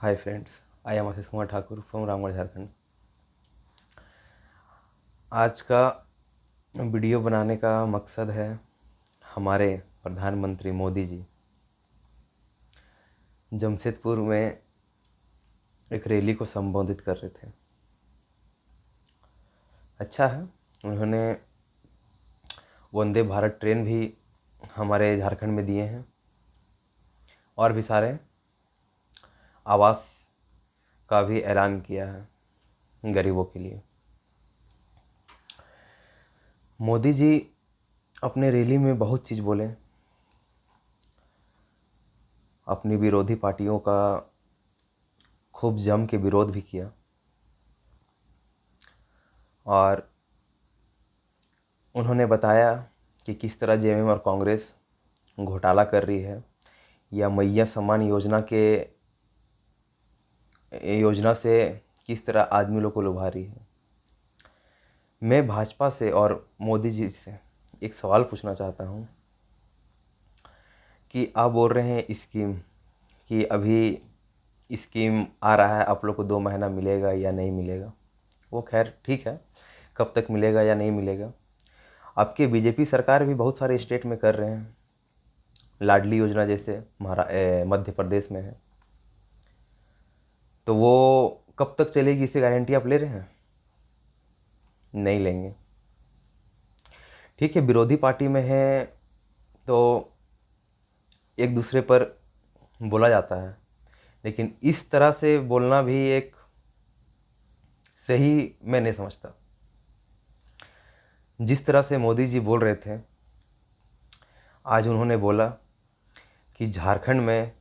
Hi friends, I am Ashish Kumar Thakur from Ramgarh Jharkhand. आज का video बनाने का मकसद है हमारे प्रधानमंत्री मोदी जी जमशेदपुर में एक रैली को संबोधित कर रहे थे। अच्छा है, उन्होंने वंदे भारत ट्रेन भी हमारे झारखंड में दिए हैं और भी सारे आवास का भी ऐलान किया है गरीबों के लिए। मोदी जी अपने रैली में बहुत चीज़ बोले, अपनी विरोधी पार्टियों का खूब जम के विरोध भी किया और उन्होंने बताया कि किस तरह जेएमएम और कांग्रेस घोटाला कर रही है या मैया सम्मान योजना से किस तरह आदमी लोग को लुभा रही है। मैं भाजपा से और मोदी जी से एक सवाल पूछना चाहता हूँ कि आप बोल रहे हैं स्कीम कि अभी स्कीम आ रहा है, आप लोग को 2 महीना मिलेगा या नहीं मिलेगा। वो खैर ठीक है, कब तक मिलेगा या नहीं मिलेगा। आपके बीजेपी सरकार भी बहुत सारे स्टेट में कर रहे हैं, लाडली योजना जैसे मध्य प्रदेश में है, तो वो कब तक चलेगी इससे गारंटी आप ले रहे हैं? नहीं लेंगे। ठीक है, विरोधी पार्टी में है तो एक दूसरे पर बोला जाता है, लेकिन इस तरह से बोलना भी एक सही मैं नहीं समझता। जिस तरह से मोदी जी बोल रहे थे, आज उन्होंने बोला कि झारखंड में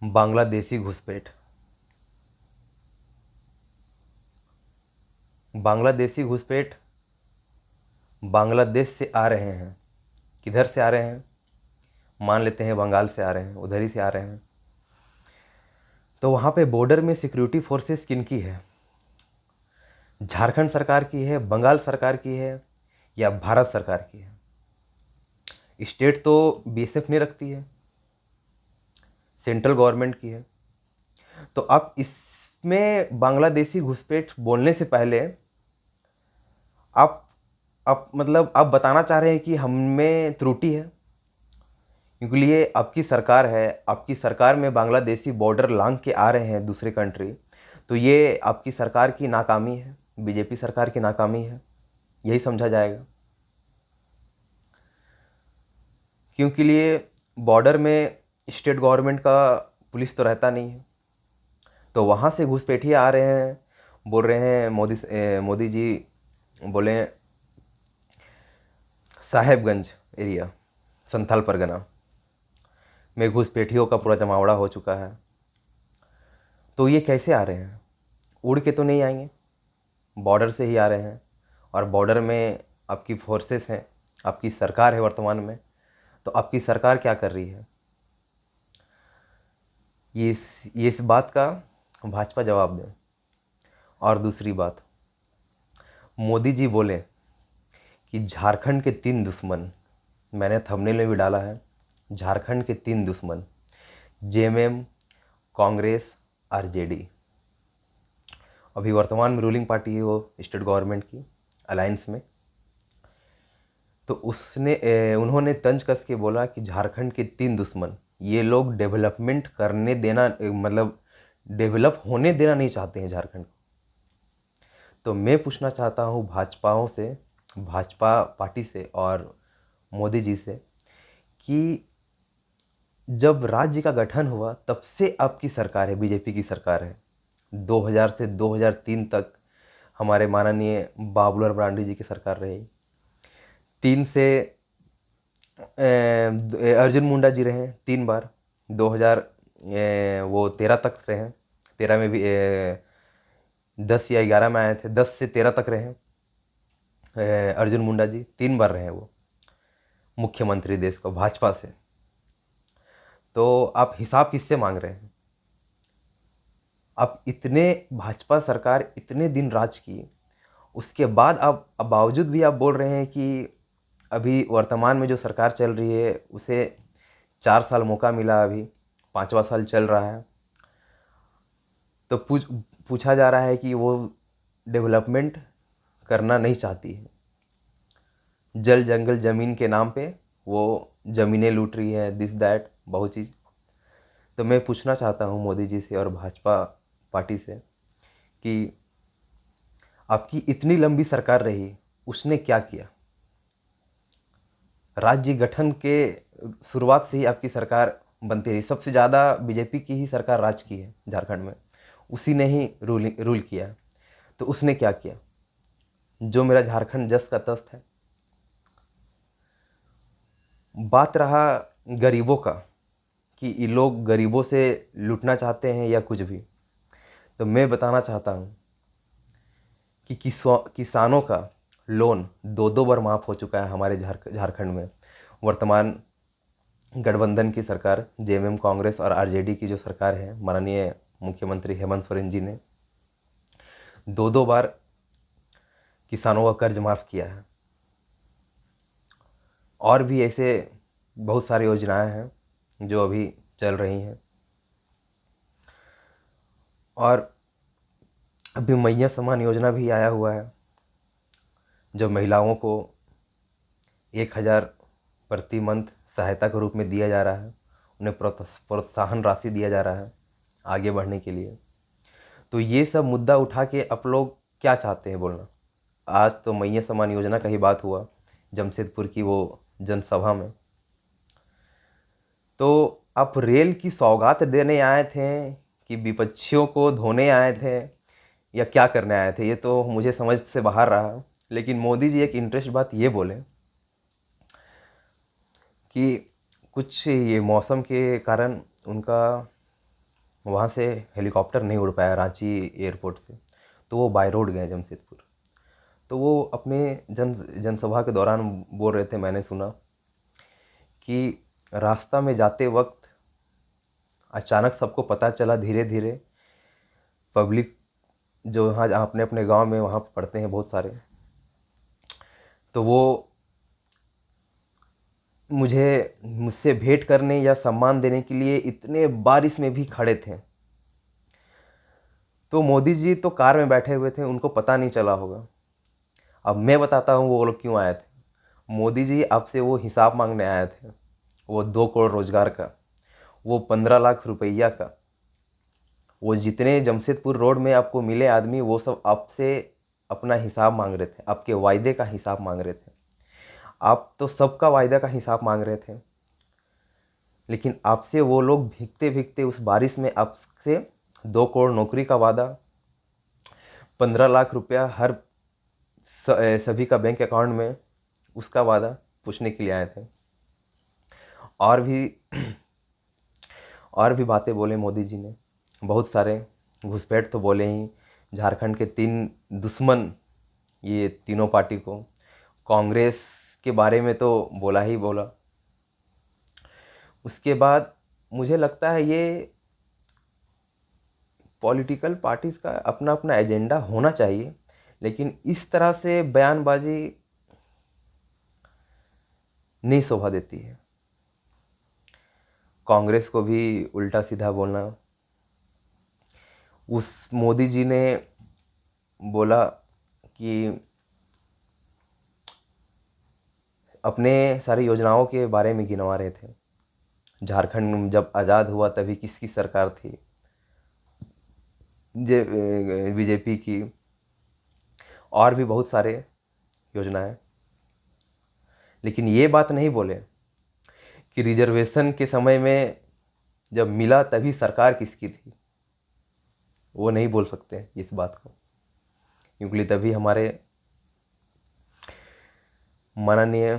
बांग्लादेशी घुसपैठ बांग्लादेश से आ रहे हैं। किधर से आ रहे हैं? मान लेते हैं बंगाल से आ रहे हैं, उधर ही से आ रहे हैं। तो वहाँ पे बॉर्डर में सिक्योरिटी फोर्सेस किनकी है? झारखंड सरकार की है, बंगाल सरकार की है या भारत सरकार की है? स्टेट तो बीएसएफ नहीं रखती है, सेंट्रल गवर्नमेंट की है। तो आप इसमें बांग्लादेशी घुसपैठ बोलने से पहले आप बताना चाह रहे हैं कि हम में त्रुटि है, क्योंकि ये आपकी सरकार है, आपकी सरकार में बांग्लादेशी बॉर्डर लांघ के आ रहे हैं दूसरे कंट्री, तो ये आपकी सरकार की नाकामी है, बीजेपी सरकार की नाकामी है, यही समझा जाएगा। क्योंकि लिए बॉर्डर में स्टेट गवर्नमेंट का पुलिस तो रहता नहीं है, तो वहाँ से घुसपैठिए आ रहे हैं, बोल रहे हैं मोदी जी बोले साहेबगंज एरिया, संथाल परगना में घुसपैठियों का पूरा जमावड़ा हो चुका है। तो ये कैसे आ रहे हैं? उड़ के तो नहीं आएंगे, बॉर्डर से ही आ रहे हैं। और बॉर्डर में आपकी फोर्सेस हैं, आपकी सरकार है वर्तमान में, तो आपकी सरकार क्या कर रही है? ये इस बात का भाजपा जवाब दें। और दूसरी बात, मोदी जी बोले कि झारखंड के 3 दुश्मन, मैंने थंबनेल में भी डाला है, झारखंड के 3 दुश्मन जेएमएम, कांग्रेस, आरजेडी। अभी वर्तमान में रूलिंग पार्टी है वो स्टेट गवर्नमेंट की अलायंस में। तो उन्होंने तंज कस के बोला कि झारखंड के 3 दुश्मन, ये लोग डेवलपमेंट करने देना डेवलप होने देना नहीं चाहते हैं झारखंड को। तो मैं पूछना चाहता हूँ भाजपा पार्टी से और मोदी जी से कि जब राज्य का गठन हुआ तब से आपकी सरकार है, बीजेपी की सरकार है। 2000 से 2003 तक हमारे माननीय बाबूलाल मरांडी जी की सरकार रही। 3 से अर्जुन मुंडा जी रहे 3 बार। 2013 तक रहे, 13 में भी 10 या 11 में आए थे, 10 से 13 तक रहे। अर्जुन मुंडा जी 3 बार रहे वो मुख्यमंत्री देश को भाजपा से। तो आप हिसाब किससे मांग रहे हैं? आप इतने भाजपा सरकार इतने दिन राज की, उसके बाद आप बावजूद भी आप बोल रहे हैं कि अभी वर्तमान में जो सरकार चल रही है उसे 4 साल मौका मिला, अभी 5वां साल चल रहा है। तो पूछा जा रहा है कि वो डेवलपमेंट करना नहीं चाहती है। जल जंगल ज़मीन के नाम पे वो ज़मीनें लूट रही है, दिस दैट बहुत चीज़। तो मैं पूछना चाहता हूँ मोदी जी से और भाजपा पार्टी से कि आपकी इतनी लंबी सरकार रही, उसने क्या किया? राज्य गठन के शुरुआत से ही आपकी सरकार बनती रही, सबसे ज़्यादा बीजेपी की ही सरकार राज की है झारखंड में, उसी ने ही रूल किया है। तो उसने क्या किया जो मेरा झारखंड जस का तस है? बात रहा गरीबों का कि ये लोग गरीबों से लूटना चाहते हैं या कुछ भी, तो मैं बताना चाहता हूँ कि किसानों का लोन 2-2 बार माफ़ हो चुका है हमारे झारखंड में। वर्तमान गठबंधन की सरकार, जेएमएम कांग्रेस और आरजेडी की जो सरकार है, माननीय मुख्यमंत्री हेमंत सोरेन जी ने 2-2 बार किसानों का कर्ज माफ़ किया है। और भी ऐसे बहुत सारी योजनाएं हैं जो अभी चल रही हैं। और अभी मैया सम्मान योजना भी आया हुआ है, जो महिलाओं को 1,000 प्रति मंथ सहायता के रूप में दिया जा रहा है। उन्हें प्रोत्साहन राशि दिया जा रहा है आगे बढ़ने के लिए। तो ये सब मुद्दा उठा के आप लोग क्या चाहते हैं बोलना? आज तो मैया सम्मान योजना का ही बात हुआ जमशेदपुर की वो जनसभा में। तो आप रेल की सौगात देने आए थे कि विपक्षियों को धोने आए थे या क्या करने आए थे, ये तो मुझे समझ से बाहर रहा। लेकिन मोदी जी एक इंटरेस्ट बात ये बोले कि कुछ ये मौसम के कारण उनका वहाँ से हेलीकॉप्टर नहीं उड़ पाया रांची एयरपोर्ट से, तो वो बाय रोड गए जमशेदपुर। तो वो अपने जनसभा के दौरान बोल रहे थे, मैंने सुना कि रास्ता में जाते वक्त अचानक सबको पता चला, धीरे धीरे पब्लिक जो यहाँ अपने अपने गांव में वहाँ पढ़ते हैं बहुत सारे, तो वो मुझसे भेंट करने या सम्मान देने के लिए इतने बारिश में भी खड़े थे। तो मोदी जी तो कार में बैठे हुए थे, उनको पता नहीं चला होगा। अब मैं बताता हूँ वो लोग क्यों आए थे। मोदी जी आपसे वो हिसाब मांगने आए थे, वो 2 करोड़ रोजगार का, वो 15 लाख रुपया का, वो जितने जमशेदपुर रोड में आपको मिले आदमी, वो सब आपसे अपना हिसाब मांग रहे थे, आपके वायदे का हिसाब मांग रहे थे। आप तो सबका वायदा का हिसाब मांग रहे थे, लेकिन आपसे वो लोग भीगते भीगते उस बारिश में आपसे 2 करोड़ नौकरी का वादा, 15 लाख रुपया हर सभी का बैंक अकाउंट में, उसका वादा पूछने के लिए आए थे। और भी और भी बातें बोले मोदी जी ने, बहुत सारे घुसपैठ तो बोले ही। झारखंड के 3 दुश्मन, ये तीनों पार्टी को, कांग्रेस के बारे में तो बोला ही बोला। उसके बाद मुझे लगता है ये पॉलिटिकल पार्टीज़ का अपना अपना एजेंडा होना चाहिए, लेकिन इस तरह से बयानबाजी नहीं शोभा देती है। कांग्रेस को भी उल्टा सीधा बोलना। उस मोदी जी ने बोला कि अपने सारी योजनाओं के बारे में गिनवा रहे थे। झारखंड जब आज़ाद हुआ तभी किसकी सरकार थी? बीजेपी की। और भी बहुत सारे योजनाएं, लेकिन ये बात नहीं बोले कि रिजर्वेशन के समय में जब मिला तभी सरकार किसकी थी। वो नहीं बोल सकते इस बात को, क्योंकि तभी हमारे माननीय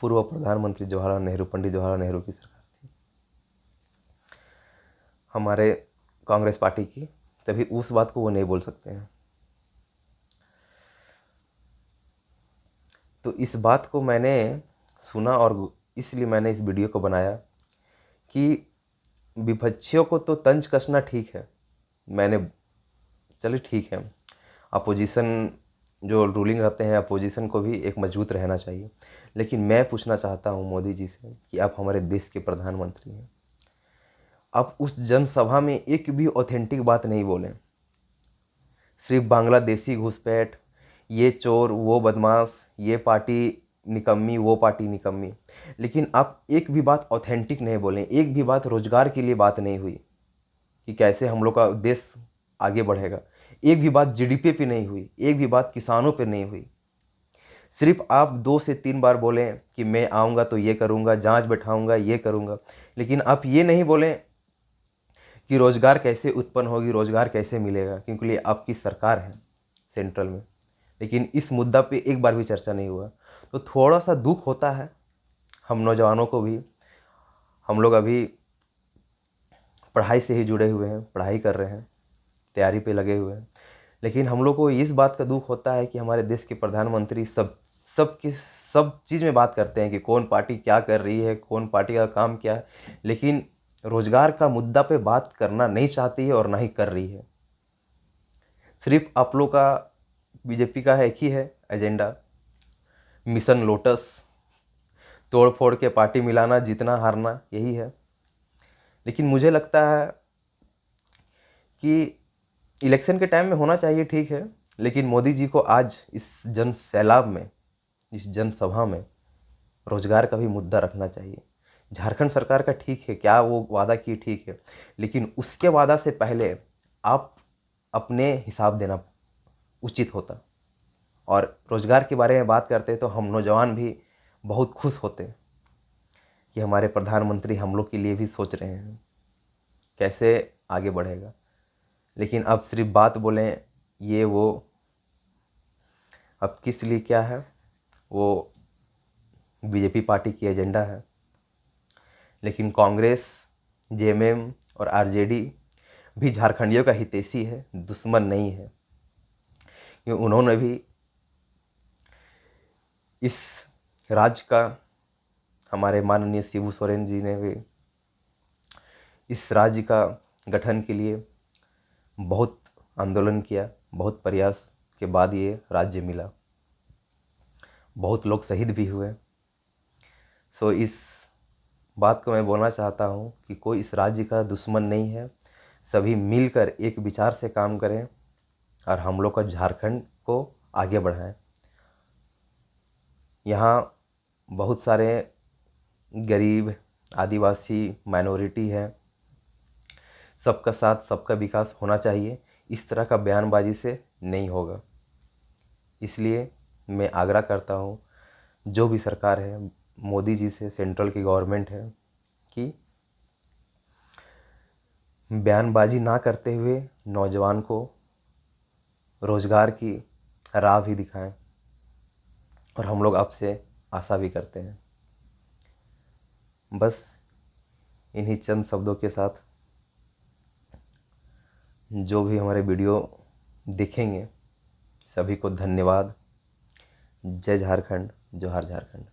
पूर्व प्रधानमंत्री जवाहरलाल नेहरू, पंडित जवाहरलाल नेहरू की सरकार थी हमारे कांग्रेस पार्टी की, तभी उस बात को वो नहीं बोल सकते हैं। तो इस बात को मैंने सुना और इसलिए मैंने इस वीडियो को बनाया कि विपक्षियों को तो तंज कसना ठीक है, मैंने चलिए ठीक है, अपोजिशन जो रूलिंग रहते हैं, अपोजिशन को भी एक मजबूत रहना चाहिए। लेकिन मैं पूछना चाहता हूँ मोदी जी से कि आप हमारे देश के प्रधानमंत्री हैं, आप उस जनसभा में एक भी ऑथेंटिक बात नहीं बोले। सिर्फ बांग्लादेशी घुसपैठ, ये चोर, वो बदमाश, ये पार्टी निकम्मी, वो पार्टी निकम्मी, लेकिन आप एक भी बात ऑथेंटिक नहीं बोले। एक भी बात रोजगार के लिए बात नहीं हुई कि कैसे हम लोग का देश आगे बढ़ेगा। एक भी बात जीडीपी पे नहीं हुई, एक भी बात किसानों पे नहीं हुई। सिर्फ आप 2 से 3 बार बोलें कि मैं आऊँगा तो ये करूँगा, जांच बैठाऊँगा, ये करूँगा, लेकिन आप ये नहीं बोलें कि रोज़गार कैसे उत्पन्न होगी, रोज़गार कैसे मिलेगा, क्योंकि ये आपकी सरकार है सेंट्रल में। लेकिन इस मुद्दा पे एक बार भी चर्चा नहीं हुआ, तो थोड़ा सा दुख होता है हम नौजवानों को भी। हम लोग अभी पढ़ाई से ही जुड़े हुए हैं, पढ़ाई कर रहे हैं, तैयारी पे लगे हुए हैं, लेकिन हम लोग को इस बात का दुख होता है कि हमारे देश के प्रधानमंत्री सब चीज़ में बात करते हैं कि कौन पार्टी क्या कर रही है, कौन पार्टी का काम क्या है, लेकिन रोजगार का मुद्दा पे बात करना नहीं चाहती है और ना ही कर रही है। सिर्फ आप लोग का बीजेपी का एक ही है एजेंडा, मिशन लोटस, तोड़ फोड़ के पार्टी मिलाना, जीतना हारना, यही है। लेकिन मुझे लगता है कि इलेक्शन के टाइम में होना चाहिए, ठीक है, लेकिन मोदी जी को आज इस जन सैलाब में, इस जनसभा में रोजगार का भी मुद्दा रखना चाहिए। झारखंड सरकार का ठीक है, क्या वो वादा की, ठीक है, लेकिन उसके वादा से पहले आप अपने हिसाब देना उचित होता। और रोजगार के बारे में बात करते तो हम नौजवान भी बहुत खुश होते कि हमारे प्रधानमंत्री हम लोग के लिए भी सोच रहे हैं कैसे आगे बढ़ेगा। लेकिन अब सिर्फ बात बोलें ये वो, अब किस लिए क्या है, वो बीजेपी पार्टी की एजेंडा है। लेकिन कांग्रेस, जेएमएम और आरजेडी भी झारखंडियों का हितैषी है, दुश्मन नहीं है, क्योंकि उन्होंने भी इस राज्य का, हमारे माननीय शिबू सोरेन जी ने भी इस राज्य का गठन के लिए बहुत आंदोलन किया, बहुत प्रयास के बाद ये राज्य मिला, बहुत लोग शहीद भी हुए। सो इस बात को मैं बोलना चाहता हूँ कि कोई इस राज्य का दुश्मन नहीं है, सभी मिलकर एक विचार से काम करें और हम लोग का झारखंड को आगे बढ़ाएं। यहाँ बहुत सारे गरीब, आदिवासी, माइनॉरिटी है, सबका साथ सबका विकास होना चाहिए। इस तरह का बयानबाजी से नहीं होगा। इसलिए मैं आग्रह करता हूँ जो भी सरकार है, मोदी जी से, सेंट्रल की गवर्नमेंट है, कि बयानबाजी ना करते हुए नौजवान को रोज़गार की राह भी दिखाएं। और हम लोग आपसे आशा भी करते हैं। बस इन्हीं चंद शब्दों के साथ जो भी हमारे वीडियो देखेंगे सभी को धन्यवाद। जय झारखंड, जोहार झारखंड।